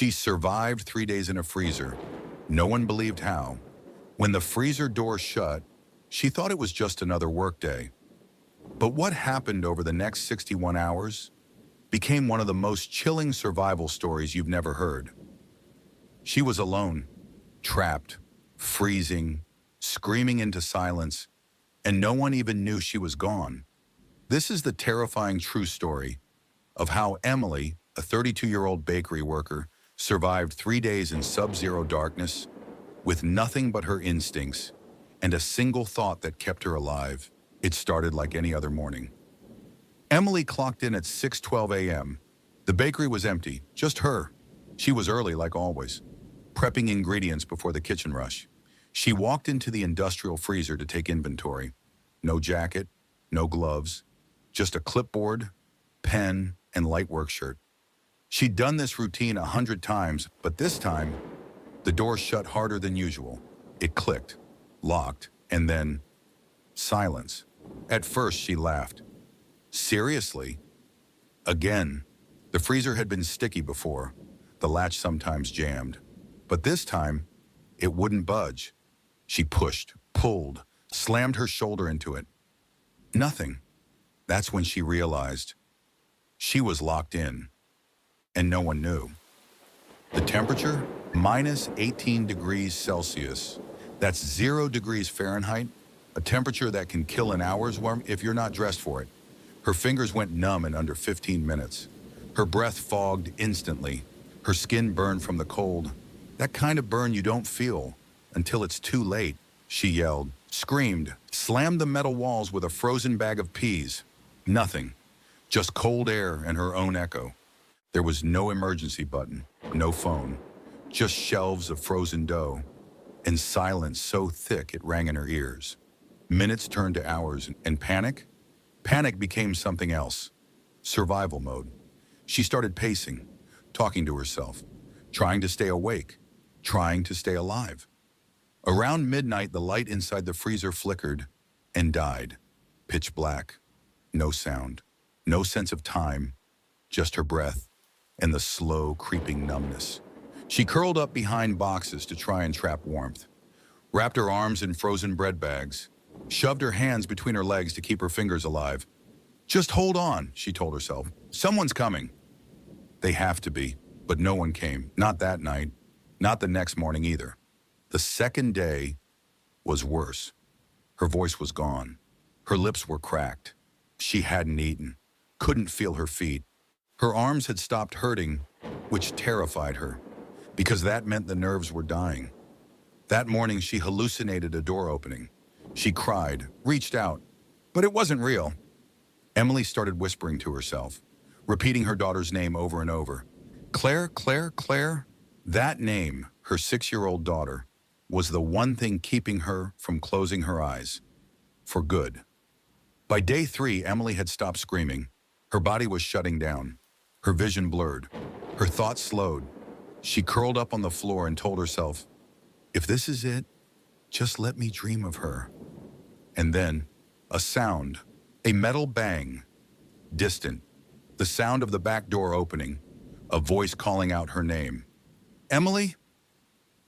She survived 3 days in a freezer. No one believed how. When the freezer door shut, she thought it was just another workday. But what happened over the next 61 hours became one of the most chilling survival stories you've never heard. She was alone, trapped, freezing, screaming into silence, and no one even knew she was gone. This is the terrifying true story of how Emily, a 32-year-old bakery worker, survived 3 days in sub-zero darkness with nothing but her instincts and a single thought that kept her alive. It started like any other morning. Emily clocked in at 6:12 a.m. The bakery was empty, just her. She was early like always, prepping ingredients before the kitchen rush. She walked into the industrial freezer to take inventory. No jacket, no gloves, just a clipboard, pen, and light work shirt. She'd done this routine 100 times, but this time, the door shut harder than usual. It clicked, locked, and then silence. At first, she laughed. Seriously? Again. The freezer had been sticky before. The latch sometimes jammed. But this time, it wouldn't budge. She pushed, pulled, slammed her shoulder into it. Nothing. That's when she realized she was locked in, and no one knew. The temperature? Minus 18 degrees Celsius. That's 0 degrees Fahrenheit, a temperature that can kill in hours if you're not dressed for it. Her fingers went numb in under 15 minutes. Her breath fogged instantly. Her skin burned from the cold. That kind of burn you don't feel until it's too late. She yelled, screamed, slammed the metal walls with a frozen bag of peas. Nothing. Just cold air and her own echo. There was no emergency button, no phone, just shelves of frozen dough, and silence so thick it rang in her ears. Minutes turned to hours, and panic? Panic became something else. Survival mode. She started pacing, talking to herself, trying to stay awake, trying to stay alive. Around midnight, the light inside the freezer flickered and died. Pitch black. No sound. No sense of time. Just her breath and the slow, creeping numbness. She curled up behind boxes to try and trap warmth, wrapped her arms in frozen bread bags, shoved her hands between her legs to keep her fingers alive. Just hold on, she told herself. Someone's coming. They have to be, but no one came. Not that night, not the next morning either. The second day was worse. Her voice was gone. Her lips were cracked. She hadn't eaten, couldn't feel her feet. Her arms had stopped hurting, which terrified her, because that meant the nerves were dying. That morning, she hallucinated a door opening. She cried, reached out, but it wasn't real. Emily started whispering to herself, repeating her daughter's name over and over. Claire, Claire, Claire. That name, her 6-year-old daughter, was the one thing keeping her from closing her eyes. For good. By day 3, Emily had stopped screaming. Her body was shutting down. Her vision blurred. Her thoughts slowed. She curled up on the floor and told herself, if this is it, just let me dream of her. And then, a sound, a metal bang, distant, the sound of the back door opening, a voice calling out her name. Emily?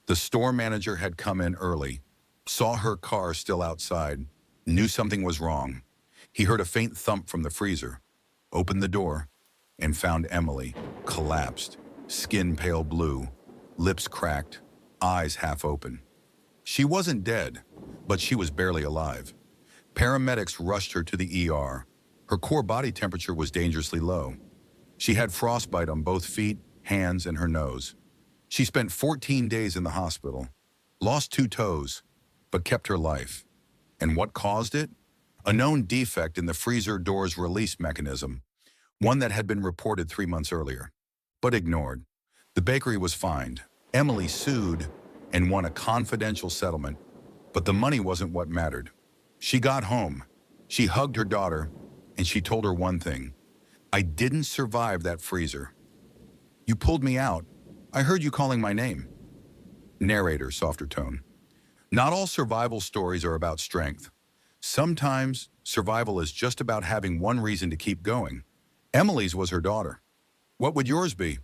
The store manager had come in early, saw her car still outside, knew something was wrong. He heard a faint thump from the freezer, opened the door, and found Emily, collapsed, skin pale blue, lips cracked, eyes half open. She wasn't dead, but she was barely alive. Paramedics rushed her to the ER. Her core body temperature was dangerously low. She had frostbite on both feet, hands, and her nose. She spent 14 days in the hospital, lost 2 toes, but kept her life. And what caused it? A known defect in the freezer door's release mechanism, one that had been reported 3 months earlier, but ignored. The bakery was fined. Emily sued and won a confidential settlement, but the money wasn't what mattered. She got home, she hugged her daughter, and she told her one thing. I didn't survive that freezer. You pulled me out. I heard you calling my name. Narrator, softer tone. Not all survival stories are about strength. Sometimes survival is just about having one reason to keep going. Emily's was her daughter. What would yours be?